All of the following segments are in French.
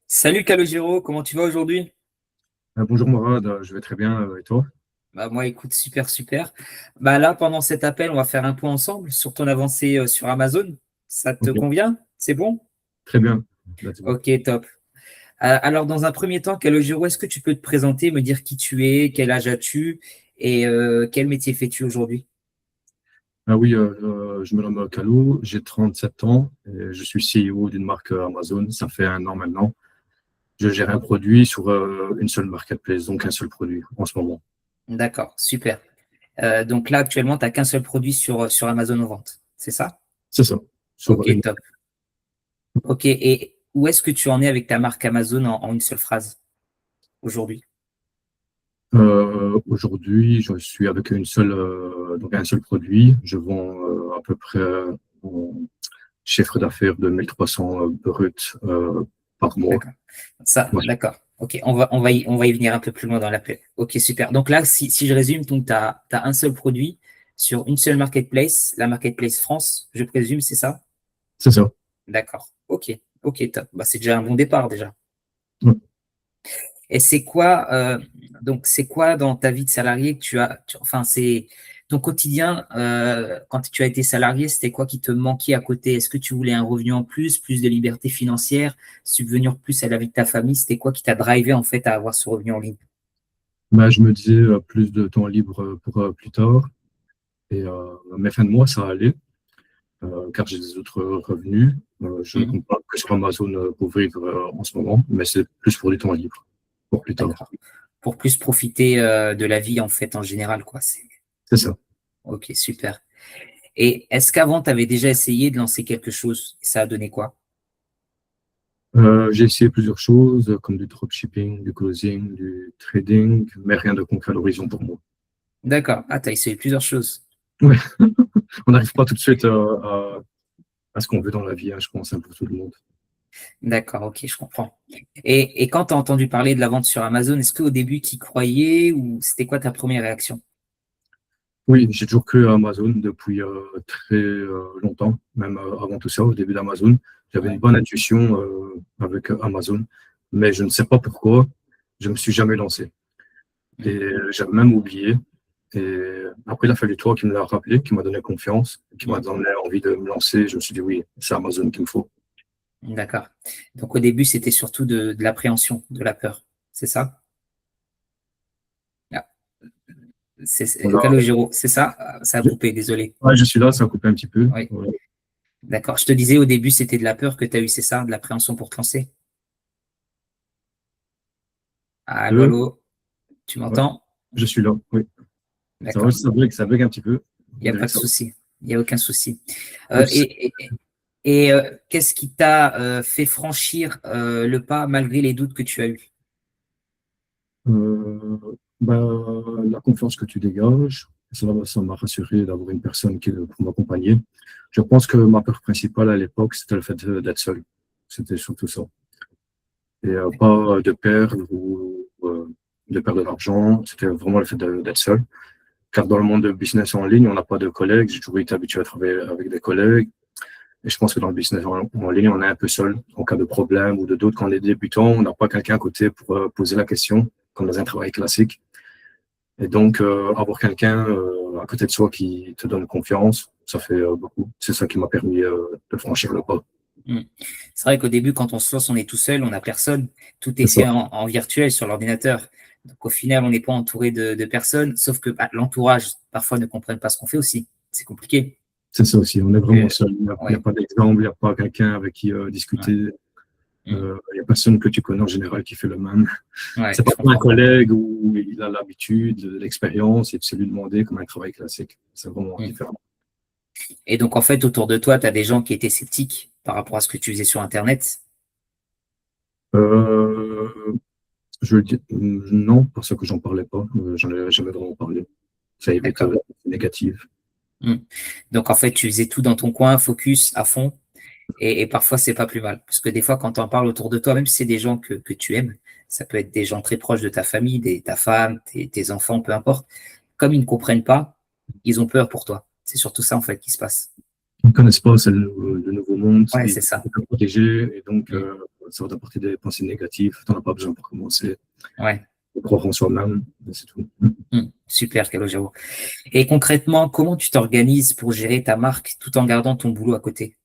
Salut Calogero, comment tu vas aujourd'hui? Bonjour Morad, je vais très bien et toi? Bah moi écoute, super super. Bah là pendant cet appel, on va faire un point ensemble sur ton avancée sur Amazon. Ça te Ok, convient? C'est bon? très bien. Let's go. Ok, top. Alors dans un premier temps, Calogero, est-ce que tu peux te présenter, me dire qui tu es, quel âge as-tu et quel métier fais-tu aujourd'hui? Ah oui, je me nomme Kalou, j'ai 37 ans et je suis CEO d'une marque Amazon. Ça fait un an maintenant. Je gère un produit sur une seule marketplace, donc un seul produit en ce moment. D'accord, super. Donc là actuellement, tu n'as qu'un seul produit sur Amazon en vente, c'est ça? C'est ça. Sur Ok, une... top. Ok, et où est-ce que tu en es avec ta marque Amazon en une seule phrase aujourd'hui? Aujourd'hui, je suis avec donc un seul produit. Je vends à peu près un chiffre d'affaires de 1300 bruts par mois. D'accord. Ça, Ouais. d'accord. Ok, on va y venir un peu plus loin dans l'appel. Ok, super. Donc là, si je résume, tu as un seul produit sur une seule marketplace, la marketplace France, je présume, c'est ça? C'est ça. D'accord. Ok, ok, top. Bah, c'est déjà un bon départ déjà. Ouais. Et c'est quoi dans ta vie de salarié que enfin, c'est ton quotidien, quand tu as été salarié, c'était quoi qui te manquait à côté? Est-ce que tu voulais un revenu en plus de liberté financière, subvenir plus à la vie de ta famille? C'était quoi qui t'a drivé en fait à avoir ce revenu en ligne? Bah, je me disais plus de temps libre pour plus tard. Et mes fins de mois, ça allait, car j'ai des autres revenus. Je ne Mhm. compte pas que sur Amazon pour vivre en ce moment, mais c'est plus pour du temps libre, pour plus tard. D'accord. Pour plus profiter de la vie en fait en général, quoi. C'est ça. Ok, super. Et est-ce qu'avant, tu avais déjà essayé de lancer quelque chose? Ça a donné quoi? J'ai essayé plusieurs choses, comme du dropshipping, du closing, du trading, mais rien de concret à l'horizon pour moi. D'accord. Ah, tu as essayé plusieurs choses. Ouais. On n'arrive pas tout de suite à ce qu'on veut dans la vie, hein, je pense, hein, pour tout le monde. D'accord, ok, je comprends. Et quand tu as entendu parler de la vente sur Amazon, est-ce qu'au début, tu y croyais ou c'était quoi ta première réaction? Oui, j'ai toujours cru à Amazon depuis très longtemps, même avant tout ça, au début d'Amazon. J'avais une Ouais. bonne intuition avec Amazon, mais je ne sais pas pourquoi, je me suis jamais lancé. Et Mm. j'avais même oublié. Et après, il a fallu toi qui me l'as rappelé, qui m'a donné confiance, qui m'a Mm. donné envie de me lancer. Je me suis dit, oui, c'est Amazon qu'il me faut. D'accord. Donc au début, c'était surtout de l'appréhension, de la peur. C'est ça? Ah, Voilà. Calogero, c'est ça? Ah, ça a Je, coupé, désolé. ouais, je suis là, ça a coupé un petit peu. Oui, Ouais. d'accord. Je te disais au début, c'était de la peur que tu as eu, c'est ça? De l'appréhension pour te lancer? Allô, Deux, allô, tu ouais, m'entends? je suis là, oui. D'accord. Ça bug un petit peu. Il n'y On a dirait pas que de ça. souci. Il n'y a aucun souci. Ouais, Qu'est-ce qui t'a fait franchir le pas malgré les doutes que tu as eus? bah, la confiance que tu dégages, ça m'a rassuré d'avoir une personne pour m'accompagner. Je pense que ma peur principale à l'époque, c'était le fait d'être seul. C'était surtout ça. Et pas de perdre ou de perdre de l'argent. C'était vraiment le fait d'être seul. Car dans le monde de business en ligne, on n'a pas de collègues. J'ai toujours été habitué à travailler avec des collègues. Et je pense que dans le business en ligne, on est un peu seul en cas de problème ou de doute. Quand on est débutant, on n'a pas quelqu'un à côté pour poser la question, comme dans un travail classique. Et donc, avoir quelqu'un à côté de soi qui te donne confiance, ça fait beaucoup. C'est ça qui m'a permis de franchir le pas. Hmm. C'est vrai qu'au début, quand on se lance, on est tout seul, on n'a personne. Tout est C'est fait ça. en virtuel sur l'ordinateur. Donc au final, on n'est pas entouré de personnes, sauf que bah, l'entourage, parfois, ne comprenne pas ce qu'on fait aussi. C'est compliqué. C'est ça aussi. On est vraiment Euh, seul. Il n'y a ouais, pas d'exemple, il n'y a pas quelqu'un avec qui ouais, discuter. hmm. Il n'y a personne que tu connais en général qui fait le même. Ouais, C'est pas je comme un comprends. collègue où il a l'habitude, l'expérience et tu sais lui demander comme un travail classique. C'est vraiment Hmm. différent. Et donc, en fait, autour de toi, tu as des gens qui étaient sceptiques par rapport à ce que tu faisais sur Internet. Euh, je dis non, parce que j'en parlais pas. J'en ai jamais vraiment parlé. Ça évite D'accord. négative. Hmm. Donc, en fait, tu faisais tout dans ton coin, focus à fond. Et parfois, c'est pas plus mal. Parce que des fois, quand tu en parles autour de toi, même si c'est des gens que tu aimes, ça peut être des gens très proches de ta famille, ta femme, tes enfants, peu importe. Comme ils ne comprennent pas, ils ont peur pour toi. C'est surtout ça, en fait, qui se passe. Ils ne connaissent pas le nouveau monde, Ouais, ils c'est sont ça. protégés et donc Mm. ça va t'apporter des pensées négatives. Tu n'en as pas besoin pour commencer. Ouais. Croire en soi-même, c'est tout. Super, Calogero. Et concrètement, comment tu t'organises pour gérer ta marque tout en gardant ton boulot à côté?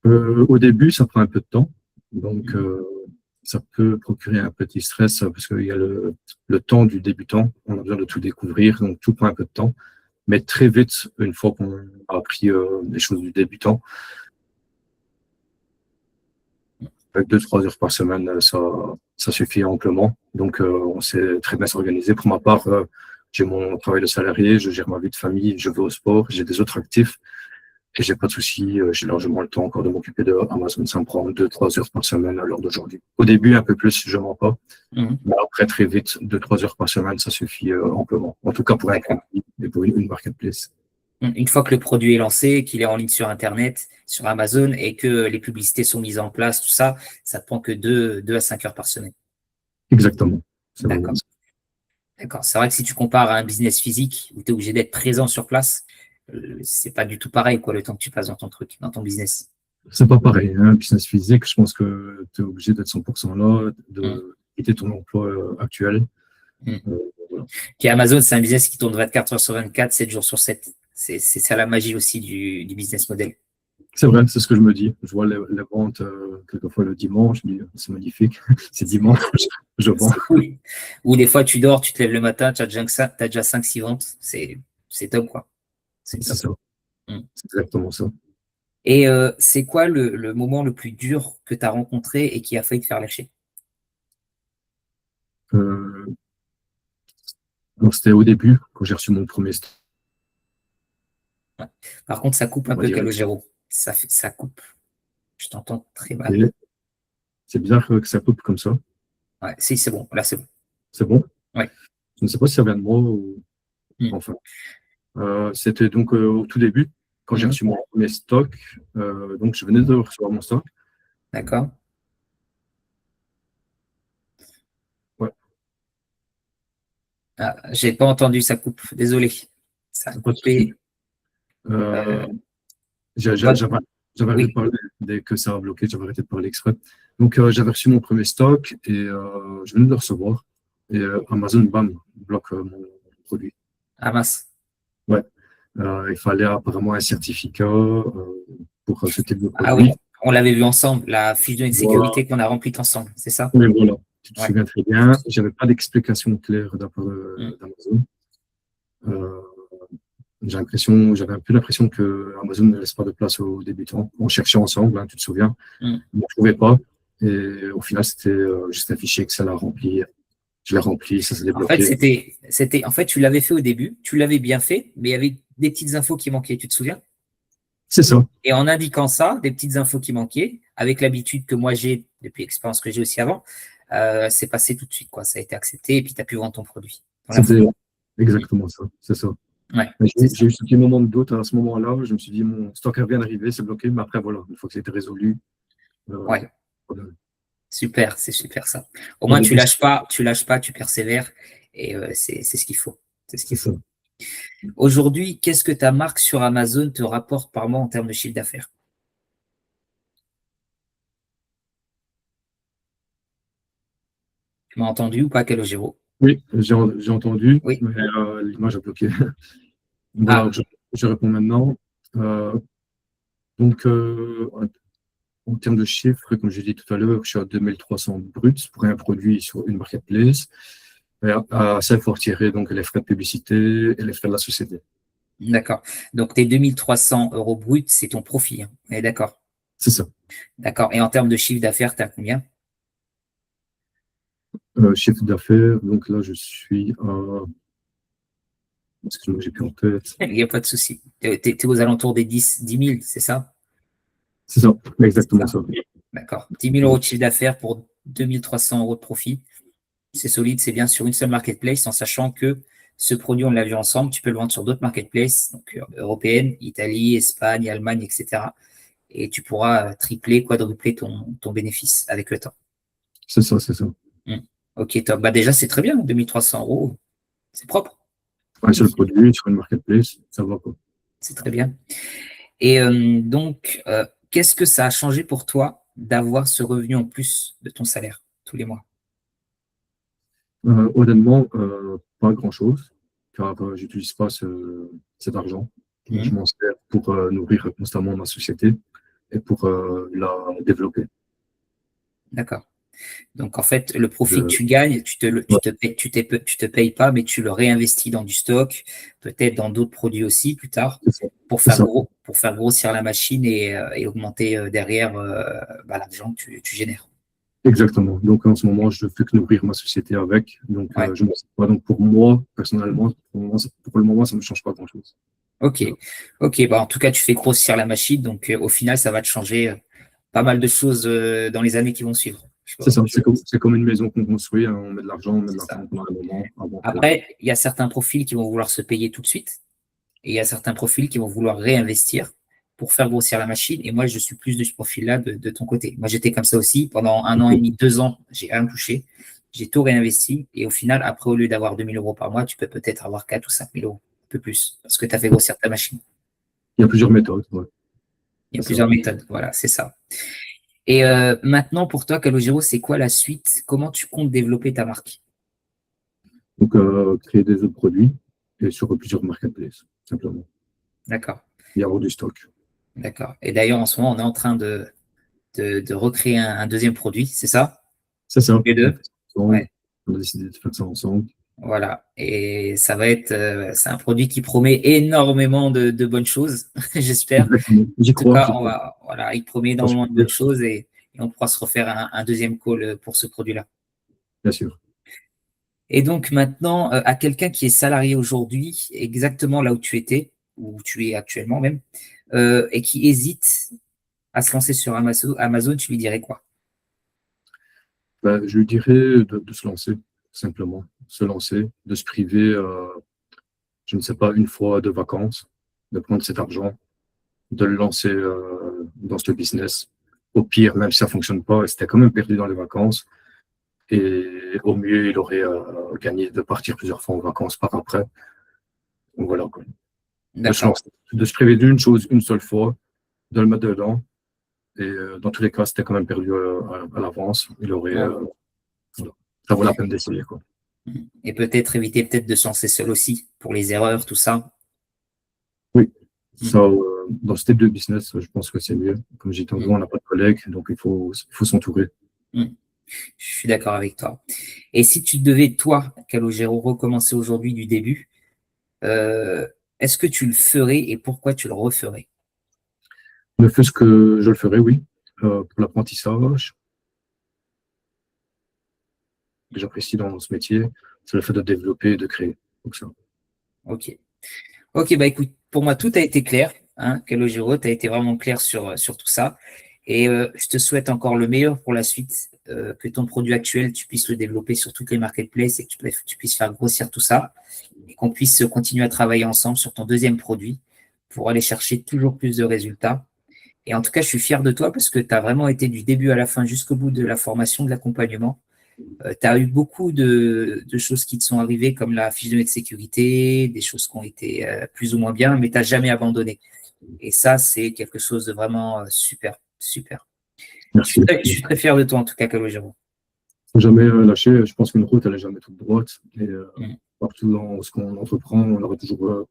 Au début, ça prend un peu de temps. Donc, ça peut procurer un petit stress parce qu'il y a le temps du débutant. On a besoin de tout découvrir, donc tout prend un peu de temps. Mais très vite, une fois qu'on a appris les choses du débutant, avec 2-3 heures par semaine, ça suffit amplement. Donc, on sait très bien s'organiser. Pour ma part, j'ai mon travail de salarié, je gère ma vie de famille, je vais au sport, j'ai des autres actifs. Et j'ai pas de souci, j'ai largement le temps encore de m'occuper de Amazon. Ça me prend 2-3 heures par semaine à l'heure d'aujourd'hui. Au début, un peu plus, je mens pas. Mais après, très vite, 2-3 heures par semaine, ça suffit amplement. En tout cas, pour un produit et pour une marketplace. Une fois que le produit est lancé, qu'il est en ligne sur Internet, sur Amazon, et que les publicités sont mises en place, tout ça, ça te prend que 2 à 5 heures par semaine. Exactement. D'accord. D'accord. C'est vrai que si tu compares à un business physique où tu es obligé d'être présent sur place, c'est pas du tout pareil, quoi, le temps que tu passes dans ton truc, dans ton business. C'est pas pareil. Un business physique, je pense que tu es obligé d'être 100% là, de quitter ton emploi actuel. Voilà. Puis Amazon, c'est un business qui tourne 24 heures sur 24, 7 jours sur 7. C'est ça la magie aussi du business model. C'est vrai, c'est ce que je me dis. Je vois les ventes quelquefois le dimanche, je dis c'est magnifique, c'est dimanche, je vends. Cool. Ou des fois tu dors, tu te lèves le matin, tu as déjà 5-6 ventes, c'est top, quoi. C'est ça. C'est exactement ça. Et c'est quoi le moment le plus dur que tu as rencontré et qui a failli te faire lâcher? Donc c'était au début, quand j'ai reçu mon premier stock. Ouais. Par contre, ça coupe un peu, Calogero. Ça coupe. Je t'entends très mal. C'est bizarre que ça coupe comme ça. Ouais, si, c'est bon. Là, c'est bon. C'est bon? Ouais. Je ne sais pas si ça vient de moi ou... Enfin. C'était donc au tout début, quand j'ai reçu mon premier stock. Donc je venais de recevoir mon stock. D'accord. Ouais. Ah, j'ai pas entendu, ça coupe. Désolé. Ça a coupé. J'avais arrêté de parler dès que ça a bloqué, j'avais arrêté de parler exprès. Donc j'avais reçu mon premier stock et je venais de le recevoir. Et Amazon, bam, bloque mon produit. Ah mince. Ouais. Il fallait apparemment un certificat pour ce type de produit. Ah oui, on l'avait vu ensemble, la fiche de sécurité qu'on a remplie ensemble, c'est ça? Oui, voilà. Tu te souviens très bien. Je n'avais pas d'explication claire d'Amazon. J'avais un peu l'impression que Amazon ne laisse pas de place aux débutants. On cherchait ensemble, hein, tu te souviens. On ne trouvait pas. Et au final, c'était juste un fichier Excel à remplir. Je l'ai rempli, ça s'est débloqué. En fait, tu l'avais fait au début, tu l'avais bien fait, mais il y avait des petites infos qui manquaient, tu te souviens? C'est ça. Et en indiquant ça, des petites infos qui manquaient, avec l'habitude que moi j'ai, depuis l'expérience que j'ai aussi avant, c'est passé tout de suite, quoi. Ça a été accepté et puis tu as pu vendre ton produit. C'était exactement ça, c'est ça. Ouais, j'ai eu ce petit moment de doute à ce moment-là. Je me suis dit, mon stock vient d'arriver, c'est bloqué. Mais après, voilà, une fois que c'était résolu. Ouais. Super, c'est super ça. Au moins, tu lâches pas, tu persévères et c'est ce qu'il faut. C'est ce qu'il faut. Aujourd'hui, qu'est-ce que ta marque sur Amazon te rapporte par mois en termes de chiffre d'affaires? Tu m'as entendu ou pas, Calogero? Oui, j'ai entendu, oui. Mais l'image a bloqué. Voilà, je réponds maintenant. Donc, en termes de chiffres, comme j'ai dit tout à l'heure, je suis à 2300 bruts pour un produit sur une marketplace. Et à ça, il faut retirer donc, les frais de publicité et les frais de la société. D'accord. Donc, tes 2300 € bruts, c'est ton profit. Hein. On est d'accord? C'est ça. D'accord. Et en termes de chiffre d'affaires, tu as combien? Chiffre d'affaires, donc là, je suis à... Excuse-moi, j'ai plus en tête. Il n'y a pas de souci. Tu es aux alentours des 10 000, c'est ça? C'est ça, exactement ça. D'accord. 10 000 € de chiffre d'affaires pour 2300 € de profit. C'est solide, c'est bien sur une seule marketplace, en sachant que ce produit, on l'a vu ensemble, tu peux le vendre sur d'autres marketplaces, donc européennes, Italie, Espagne, Allemagne, etc. Et tu pourras tripler, quadrupler ton bénéfice avec le temps. C'est ça, c'est ça. Ok, top. Bah déjà, c'est très bien, 2300 €, c'est propre. Un seul produit sur une marketplace, ça va pas. C'est très bien. Et donc, qu'est-ce que ça a changé pour toi d'avoir ce revenu en plus de ton salaire tous les mois? Honnêtement, pas grand-chose, car j'utilise pas cet argent. Je Mhm. m'en sers pour nourrir constamment ma société et pour la développer. D'accord. Donc, en fait, le profit que Je- tu gagnes, tu te, le- ouais, tu te payes pas, mais tu le réinvestis dans du stock, peut-être dans d'autres produits aussi plus tard, c'est ça. C'est ça. pour faire grossir la machine et augmenter derrière l'argent que tu génères. Exactement. Donc en ce moment, je ne fais que nourrir ma société avec. Donc Ouais. je ne sais pas. Donc pour moi, personnellement, pour le moment, ça ne me change pas grand-chose. Ok. Voilà. Ok. Bah, en tout cas, tu fais grossir la machine, donc au final, ça va te changer pas mal de choses dans les années qui vont suivre. C'est ça. Je- C'est comme une maison qu'on construit, hein. On met de C'est ça. l'argent pendant un moment avant que. Après, il y a certains profils qui vont vouloir se payer tout de suite. Et il y a certains profils qui vont vouloir réinvestir pour faire grossir la machine. Et moi, je suis plus de ce profil-là de ton côté. Moi, j'étais comme ça aussi. Pendant un an et demi, 2 ans, j'ai rien touché. J'ai tout réinvesti. Et au final, après, au lieu d'avoir 2 000 € par mois, tu peux peut-être avoir 4 ou 5 000 €, un peu plus, parce que tu as fait grossir ta machine. Il y a plusieurs méthodes. Ouais. Il y a C'est ça. plusieurs méthodes. Voilà, c'est ça. Et maintenant, pour toi, Calogero, c'est quoi la suite? Comment tu comptes développer ta marque? Donc créer des autres produits et sur plusieurs marketplaces, simplement. D'accord. Il y avoir du stock. D'accord. Et d'ailleurs, en ce moment, on est en train de recréer un deuxième produit, c'est ça? C'est ça. Les On deux? fait ça ensemble. Ouais. On a décidé de faire ça ensemble. Voilà. Et ça va être, c'est un produit qui promet énormément de bonnes choses, j'espère. Exactement. J'y En tout crois, cas, j'y crois. voilà, il promet énormément de bonnes Franchement, choses et on pourra se refaire un deuxième call pour ce produit-là. bien sûr. Et donc maintenant, à quelqu'un qui est salarié aujourd'hui, exactement là où tu étais, où tu es actuellement même, et qui hésite à se lancer sur Amazon, tu lui dirais quoi? Ben, je lui dirais de se lancer, simplement. Se lancer, de se priver, je ne sais pas, une fois de vacances, de prendre cet argent, de le lancer dans ce business. Au pire, même si ça ne fonctionne pas, c'était quand même perdu dans les vacances. Et au mieux, il aurait gagné de partir plusieurs fois en vacances par après. Donc voilà, quoi. De se D'accord. lancer, de se priver d'une chose une seule fois, de le mettre dedans. Et dans tous les cas, c'était quand même perdu à l'avance. Il aurait, Ouais. voilà. Ça vaut la peine d'essayer, quoi. Et peut-être éviter peut-être de se lancer seul aussi pour les erreurs, tout ça. Oui, Mm, ça, dans ce type de business, je pense que c'est mieux. Comme j'ai dit tantôt, mm, on n'a pas de collègues, donc il faut s'entourer. mm. Je suis d'accord avec toi. Et si tu devais, toi, Calogero, recommencer aujourd'hui du début, euh, est-ce que tu le ferais et pourquoi tu le referais? Ne fût-ce que je le ferai, oui, pour l'apprentissage que j'apprécie dans ce métier, c'est le fait de développer et de créer. Donc ça. Ok. Ok, bah écoute, pour moi, tout a été clair, hein, Calogero, tu as été vraiment clair sur tout ça. Et je te souhaite encore le meilleur pour la suite, que ton produit actuel, tu puisses le développer sur toutes les marketplaces et que tu puisses faire grossir tout ça et qu'on puisse continuer à travailler ensemble sur ton deuxième produit pour aller chercher toujours plus de résultats. Et en tout cas, je suis fier de toi parce que tu as vraiment été du début à la fin jusqu'au bout de la formation, de l'accompagnement. Tu as eu beaucoup de choses qui te sont arrivées, comme la fiche de de sécurité, des choses qui ont été plus ou moins bien, mais tu n'as jamais abandonné. Et ça, c'est quelque chose de vraiment super, super. Merci. Je suis très fier de toi, en tout cas, Calogero. Faut jamais lâcher. Je pense qu'une route, elle n'est jamais toute droite. Et Mm. partout dans ce qu'on entreprend, on aura toujours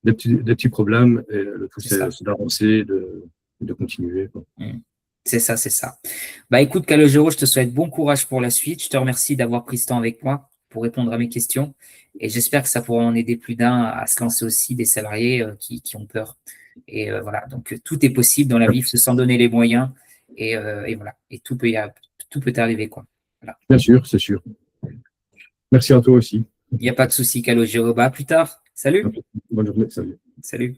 des petits problèmes. Et le tout, C'est ça. c'est d'avancer, de continuer, quoi. Mm. C'est ça, c'est ça. Bah écoute, Calogero, je te souhaite bon courage pour la suite. Je te remercie d'avoir pris ce temps avec moi pour répondre à mes questions. Et j'espère que ça pourra en aider plus d'un à se lancer aussi, des salariés qui ont peur. Et voilà, donc tout est possible dans la vie, il faut s'en donner les moyens. Et voilà, et tout peut arriver, quoi. Voilà. Bien sûr, c'est sûr. Merci à toi aussi. Il n'y a pas de souci, Calogero. Bah à plus tard. Salut. Bonne journée. Salut. Salut.